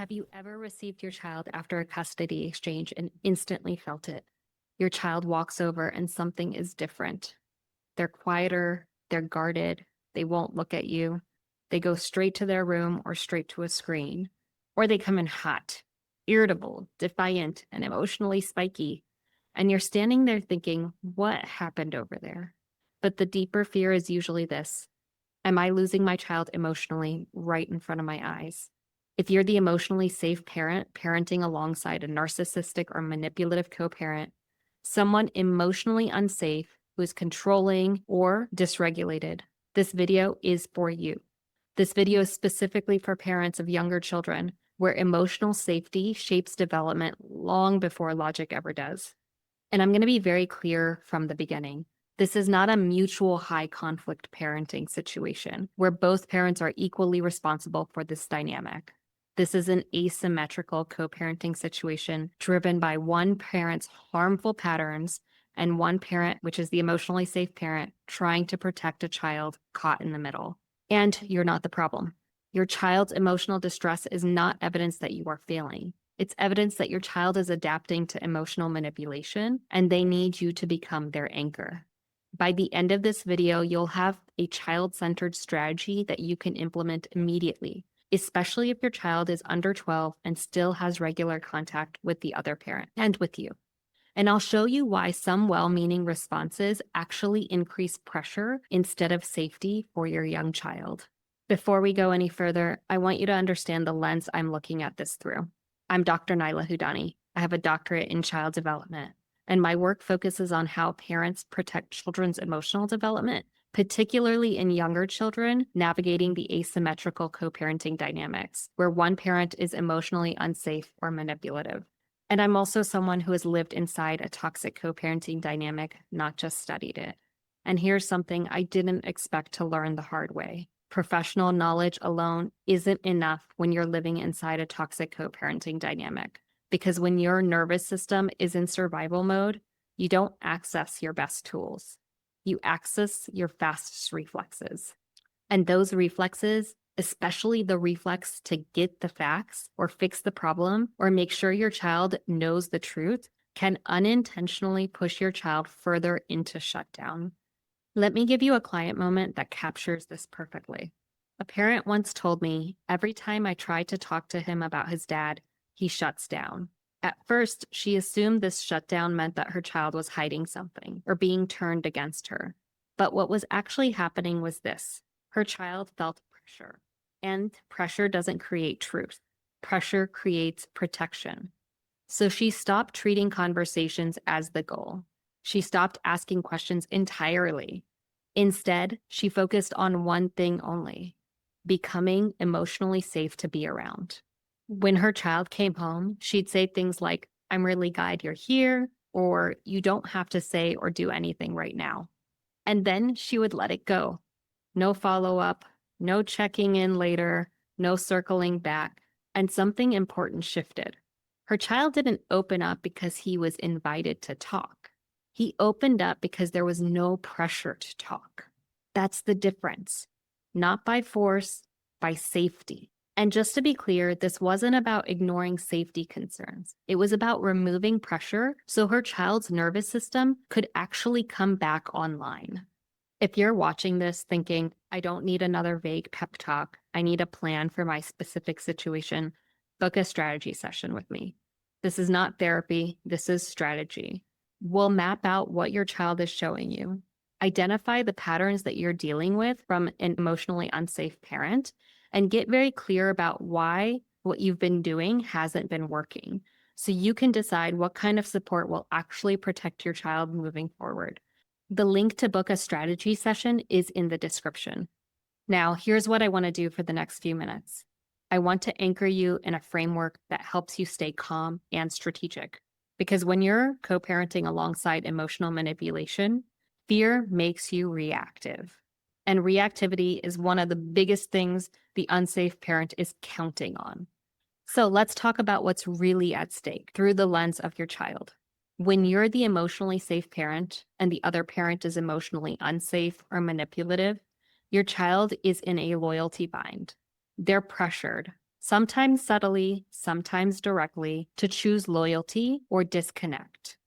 Have you ever received your child after a custody exchange and instantly felt it? Your child walks over and something is different. They're quieter, they're guarded, they won't look at you. They go straight to their room or straight to a screen. Or they come in hot, irritable, defiant, and emotionally spiky. And you're standing there thinking, what happened over there? But the deeper fear is usually this: am I losing my child emotionally right in front of my eyes? If you're the emotionally safe parent parenting alongside a narcissistic or manipulative co-parent, someone emotionally unsafe who is controlling or dysregulated, this video is for you. This video is specifically for parents of younger children where emotional safety shapes development long before logic ever does. And I'm going to be very clear from the beginning. This is not a mutual high conflict parenting situation where both parents are equally responsible for this dynamic. This is an asymmetrical co-parenting situation driven by one parent's harmful patterns and one parent, which is the emotionally safe parent, trying to protect a child caught in the middle. And you're not the problem. Your child's emotional distress is not evidence that you are failing. It's evidence that your child is adapting to emotional manipulation and they need you to become their anchor. By the end of this video, you'll have a child-centered strategy that you can implement immediately, especially if your child is under 12 and still has regular contact with the other parent and with you. And I'll show you why some well-meaning responses actually increase pressure instead of safety for your young child. Before we go any further, I want you to understand the lens I'm looking at this through. I'm Dr. Naaila Hudani. I have a doctorate in child development, and my work focuses on how parents protect children's emotional development, particularly in younger children navigating the asymmetrical co-parenting dynamics, where one parent is emotionally unsafe or manipulative. And I'm also someone who has lived inside a toxic co-parenting dynamic, not just studied it. And here's something I didn't expect to learn the hard way. Professional knowledge alone isn't enough when you're living inside a toxic co-parenting dynamic. Because when your nervous system is in survival mode, you don't access your best tools. You access your fastest reflexes. And those reflexes, especially the reflex to get the facts or fix the problem or make sure your child knows the truth, can unintentionally push your child further into shutdown. Let me give you a client moment that captures this perfectly. A parent once told me, every time I try to talk to him about his dad, he shuts down. At first, she assumed this shutdown meant that her child was hiding something or being turned against her. But what was actually happening was this: her child felt pressure. And pressure doesn't create truth. Pressure creates protection. So she stopped treating conversations as the goal. She stopped asking questions entirely. Instead, she focused on one thing only: becoming emotionally safe to be around. When her child came home, she'd say things like, "I'm really glad you're here," or "You don't have to say or do anything right now." And then she would let it go. No follow-up, no checking in later, no circling back, and something important shifted. Her child didn't open up because he was invited to talk. He opened up because there was no pressure to talk. That's the difference. Not by force, by safety. And just to be clear, this wasn't about ignoring safety concerns. It was about removing pressure so her child's nervous system could actually come back online. If you're watching this thinking, I don't need another vague pep talk, I need a plan for my specific situation, book a strategy session with me. This is not therapy, this is strategy. We'll map out what your child is showing you. Identify the patterns that you're dealing with from an emotionally unsafe parent, and get very clear about why what you've been doing hasn't been working, so you can decide what kind of support will actually protect your child moving forward. The link to book a strategy session is in the description. Now, here's what I want to do for the next few minutes. I want to anchor you in a framework that helps you stay calm and strategic. Because when you're co-parenting alongside emotional manipulation, fear makes you reactive. And reactivity is one of the biggest things the unsafe parent is counting on. So let's talk about what's really at stake through the lens of your child. When you're the emotionally safe parent and the other parent is emotionally unsafe or manipulative, your child is in a loyalty bind. They're pressured. sometimes subtly, sometimes directly, to choose loyalty or disconnect.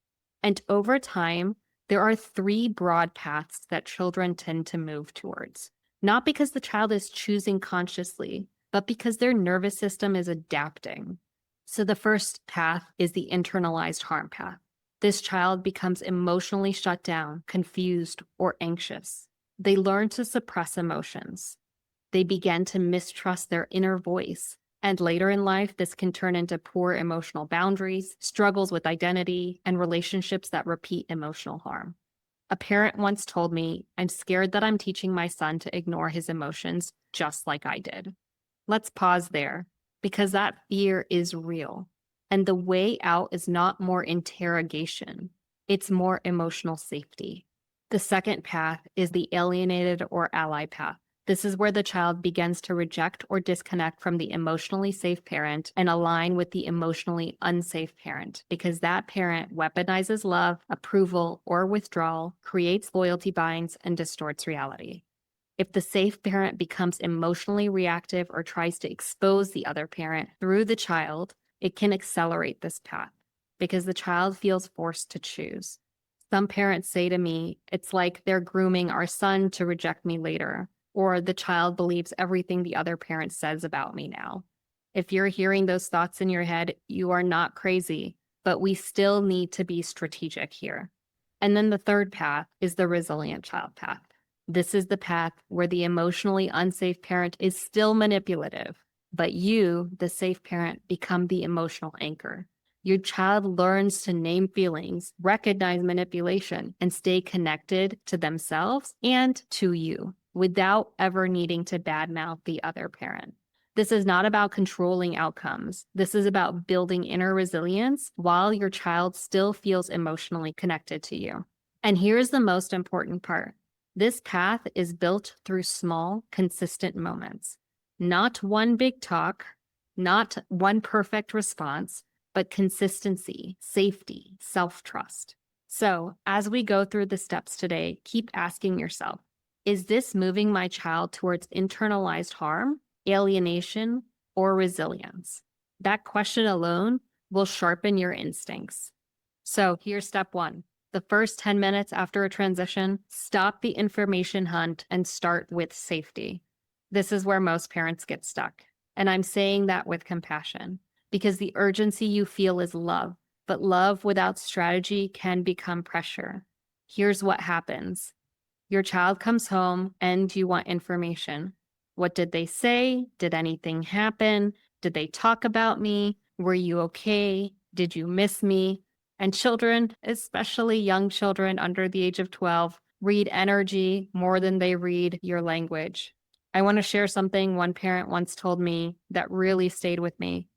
And over time, there are three broad paths that children tend to move towards. Not because the child is choosing consciously, but because their nervous system is adapting. So the first path is the internalized harm path. This child becomes emotionally shut down, confused, or anxious. They learn to suppress emotions. They begin to mistrust their inner voice. And later in life, this can turn into poor emotional boundaries, struggles with identity, and relationships that repeat emotional harm. A parent once told me, "I'm scared that I'm teaching my son to ignore his emotions just like I did." Let's pause there, because that fear is real. And the way out is not more interrogation, it's more emotional safety. The second path is the alienated or ally path. This is where the child begins to reject or disconnect from the emotionally safe parent and align with the emotionally unsafe parent, because that parent weaponizes love, approval, or withdrawal, creates loyalty binds, and distorts reality. If the safe parent becomes emotionally reactive or tries to expose the other parent through the child, it can accelerate this path because the child feels forced to choose. Some parents say to me, it's like they're grooming our son to reject me later, or the child believes everything the other parent says about me now. If you're hearing those thoughts in your head, you are not crazy, but we still need to be strategic here. And then the third path is the resilient child path. This is the path where the emotionally unsafe parent is still manipulative, but you, the safe parent, become the emotional anchor. Your child learns to name feelings, recognize manipulation, and stay connected to themselves and to you without ever needing to badmouth the other parent. This is not about controlling outcomes. This is about building inner resilience while your child still feels emotionally connected to you. And here's the most important part. This path is built through small, consistent moments. Not one big talk, not one perfect response, but consistency, safety, self-trust. So, as we go through the steps today, keep asking yourself, is this moving my child towards internalized harm, alienation, or resilience? That question alone will sharpen your instincts. So, here's step one. The first 10 minutes after a transition, stop the information hunt and start with safety. This is where most parents get stuck. And I'm saying that with compassion because the urgency you feel is love, but love without strategy can become pressure. Here's what happens. Your child comes home and you want information. What did they say? Did anything happen? Did they talk about me? Were you okay? Did you miss me? And children, especially young children under the age of 12, read energy more than they read your language. I want to share something one parent once told me that really stayed with me.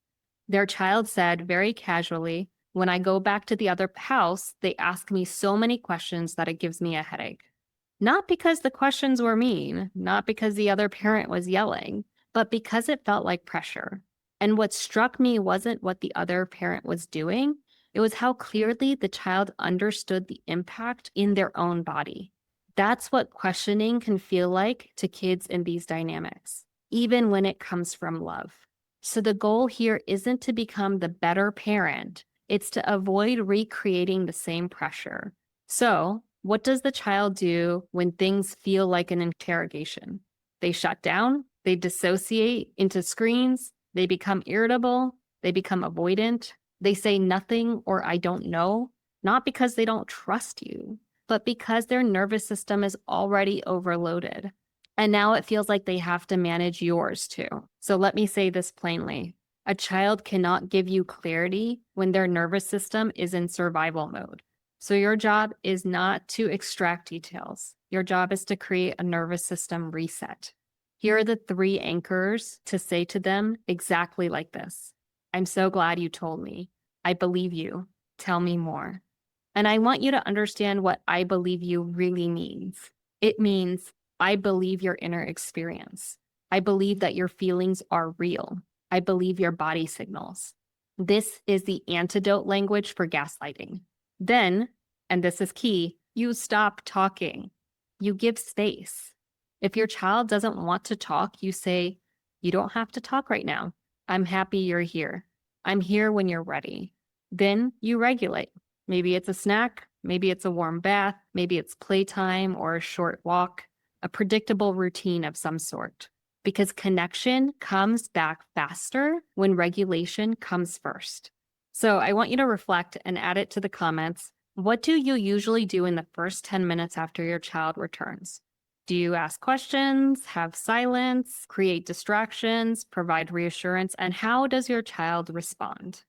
Their child said very casually, "When I go back to the other house, they ask me so many questions that it gives me a headache." Not because the questions were mean, not because the other parent was yelling, but because it felt like pressure. And what struck me wasn't what the other parent was doing. It was how clearly the child understood the impact in their own body. That's what questioning can feel like to kids in these dynamics, even when it comes from love. So the goal here isn't to become the better parent, it's to avoid recreating the same pressure. So, what does the child do when things feel like an interrogation? They shut down, they dissociate into screens, they become irritable, they become avoidant, they say nothing or I don't know, not because they don't trust you, but because their nervous system is already overloaded. And now it feels like they have to manage yours too. So let me say this plainly. A child cannot give you clarity when their nervous system is in survival mode. So your job is not to extract details. Your job is to create a nervous system reset. Here are the 3 anchors to say to them exactly like this. I'm so glad you told me. I believe you. Tell me more. And I want you to understand what I believe you really means. It means I believe your inner experience. I believe that your feelings are real. I believe your body signals. This is the antidote language for gaslighting. Then, and this is key, you stop talking. You give space. If your child doesn't want to talk, you say, you don't have to talk right now. I'm happy you're here. I'm here when you're ready. Then you regulate. Maybe it's a snack, maybe it's a warm bath, maybe it's playtime or a short walk, a predictable routine of some sort. Because connection comes back faster when regulation comes first. So I want you to reflect and add it to the comments. What do you usually do in the first 10 minutes after your child returns? Do you ask questions, have silence, create distractions, provide reassurance, and how does your child respond?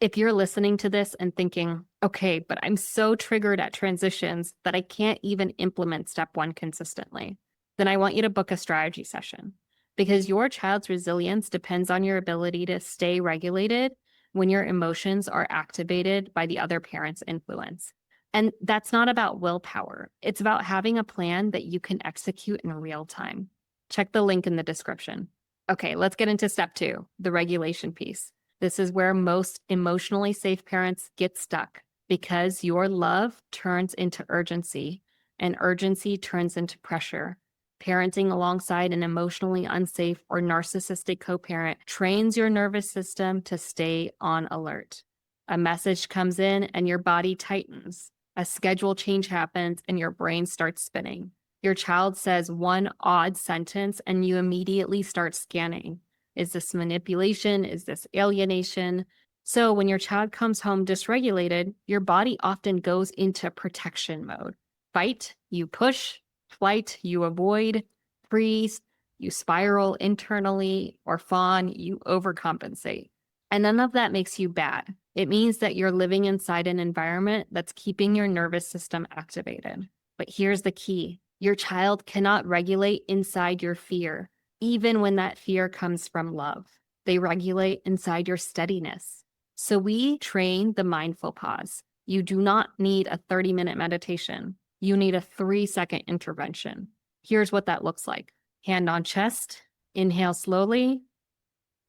If you're listening to this and thinking, okay, but I'm so triggered at transitions that I can't even implement step 1 consistently, then I want you to book a strategy session, because your child's resilience depends on your ability to stay regulated when your emotions are activated by the other parent's influence. And that's not about willpower. It's about having a plan that you can execute in real time. Check the link in the description. Okay, let's get into step 2, the regulation piece. This is where most emotionally safe parents get stuck, because your love turns into urgency and urgency turns into pressure. Parenting alongside an emotionally unsafe or narcissistic co-parent trains your nervous system to stay on alert. A message comes in and your body tightens. A schedule change happens and your brain starts spinning. Your child says one odd sentence and you immediately start scanning. Is this manipulation? Is this alienation? So when your child comes home dysregulated, your body often goes into protection mode. Fight, you push. Flight, you avoid. Freeze, you spiral internally. Or fawn, you overcompensate. And none of that makes you bad. It means that you're living inside an environment that's keeping your nervous system activated. But here's the key. Your child cannot regulate inside your fear, even when that fear comes from love. They regulate inside your steadiness. So we train the mindful pause. You do not need a 30-minute meditation. You need a 3-second intervention. Here's what that looks like. Hand on chest, inhale slowly,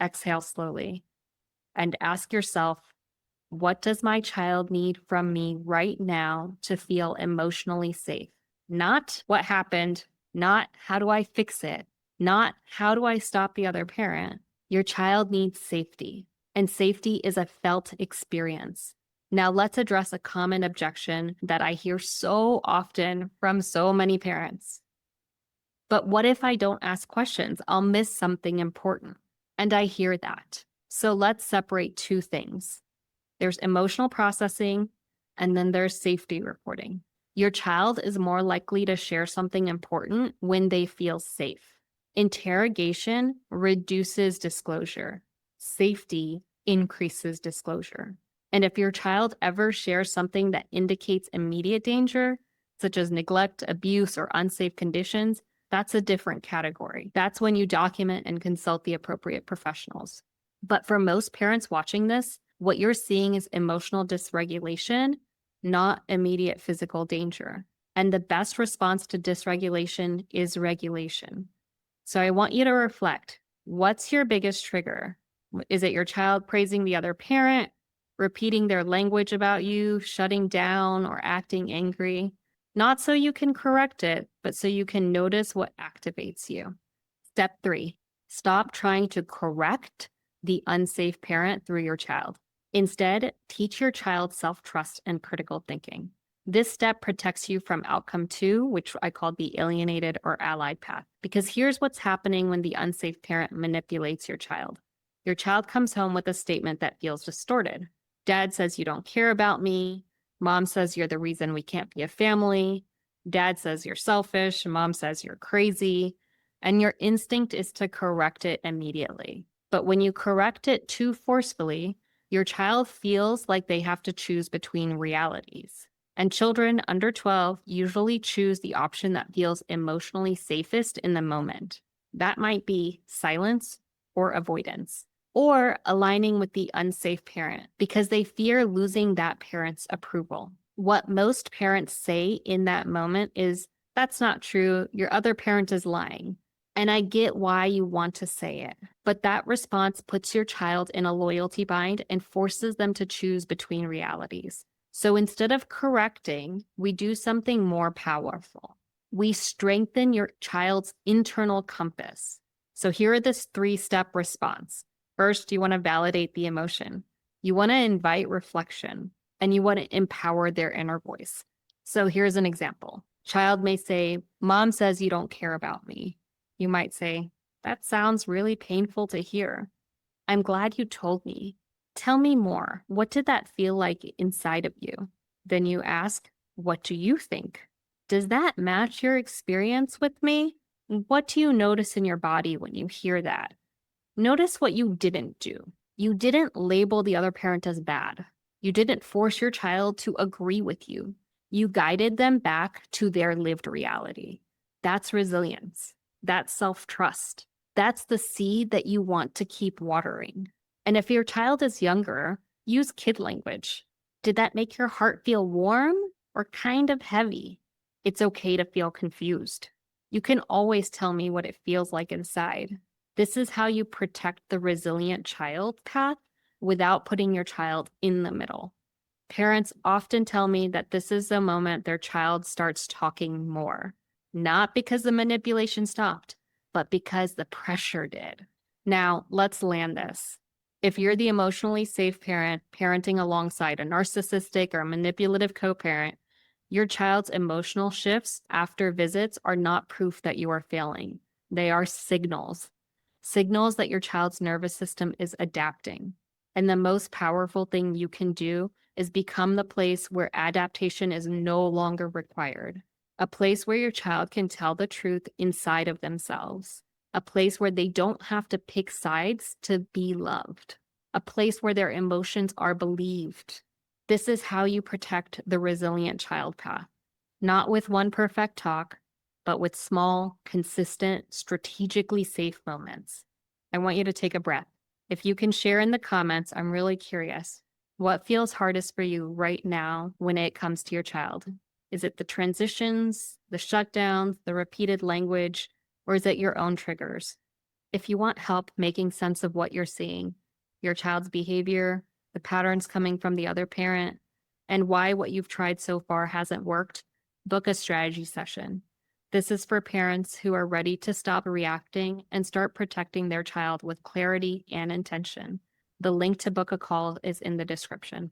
exhale slowly, and ask yourself, what does my child need from me right now to feel emotionally safe? Not what happened, not how do I fix it, not how do I stop the other parent. Your child needs safety, and safety is a felt experience. Now let's address a common objection that I hear so often from so many parents. But what if I don't ask questions? I'll miss something important. And I hear that. So let's separate 2 things. There's emotional processing, and then there's safety reporting. Your child is more likely to share something important when they feel safe. Interrogation reduces disclosure. Safety increases disclosure. And if your child ever shares something that indicates immediate danger, such as neglect, abuse, or unsafe conditions, that's a different category. That's when you document and consult the appropriate professionals. But for most parents watching this, what you're seeing is emotional dysregulation, not immediate physical danger. And the best response to dysregulation is regulation. So I want you to reflect. What's your biggest trigger? Is it your child praising the other parent, repeating their language about you, shutting down, or acting angry? Not so you can correct it, but so you can notice what activates you. Step 3, stop trying to correct the unsafe parent through your child. Instead, teach your child self-trust and critical thinking. This step protects you from outcome 2, which I call the alienated or allied path. Because here's what's happening when the unsafe parent manipulates your child. Your child comes home with a statement that feels distorted. Dad says you don't care about me. Mom says you're the reason we can't be a family. Dad says you're selfish. Mom says you're crazy. And your instinct is to correct it immediately. But when you correct it too forcefully, your child feels like they have to choose between realities. And children under 12 usually choose the option that feels emotionally safest in the moment. That might be silence or avoidance, or aligning with the unsafe parent because they fear losing that parent's approval. What most parents say in that moment is, "That's not true. Your other parent is lying." And I get why you want to say it, but that response puts your child in a loyalty bind and forces them to choose between realities. So instead of correcting, we do something more powerful. We strengthen your child's internal compass. So here are this 3-step response. First, you want to validate the emotion. You want to invite reflection, and you want to empower their inner voice. So here's an example. Child may say, "Mom says you don't care about me." You might say, "That sounds really painful to hear. I'm glad you told me. Tell me more. What did that feel like inside of you?" Then you ask, "What do you think? Does that match your experience with me? What do you notice in your body when you hear that?" Notice what you didn't do. You didn't label the other parent as bad. You didn't force your child to agree with you. You guided them back to their lived reality. That's resilience. That's self-trust. That's the seed that you want to keep watering. And if your child is younger, use kid language. Did that make your heart feel warm or kind of heavy? It's okay to feel confused. You can always tell me what it feels like inside. This is how you protect the resilient child path without putting your child in the middle. Parents often tell me that this is the moment their child starts talking more, not because the manipulation stopped, but because the pressure did. Now, let's land this. If you're the emotionally safe parent parenting alongside a narcissistic or manipulative co-parent, your child's emotional shifts after visits are not proof that you are failing. They are signals. Signals that your child's nervous system is adapting. And the most powerful thing you can do is become the place where adaptation is no longer required. A place where your child can tell the truth inside of themselves. A place where they don't have to pick sides to be loved. A place where their emotions are believed. This is how you protect the resilient child path. Not with one perfect talk, but with small, consistent, strategically safe moments. I want you to take a breath. If you can share in the comments, I'm really curious. What feels hardest for you right now when it comes to your child? Is it the transitions, the shutdowns, the repeated language, or is it your own triggers? If you want help making sense of what you're seeing, your child's behavior, the patterns coming from the other parent, and why what you've tried so far hasn't worked, book a strategy session. This is for parents who are ready to stop reacting and start protecting their child with clarity and intention. The link to book a call is in the description.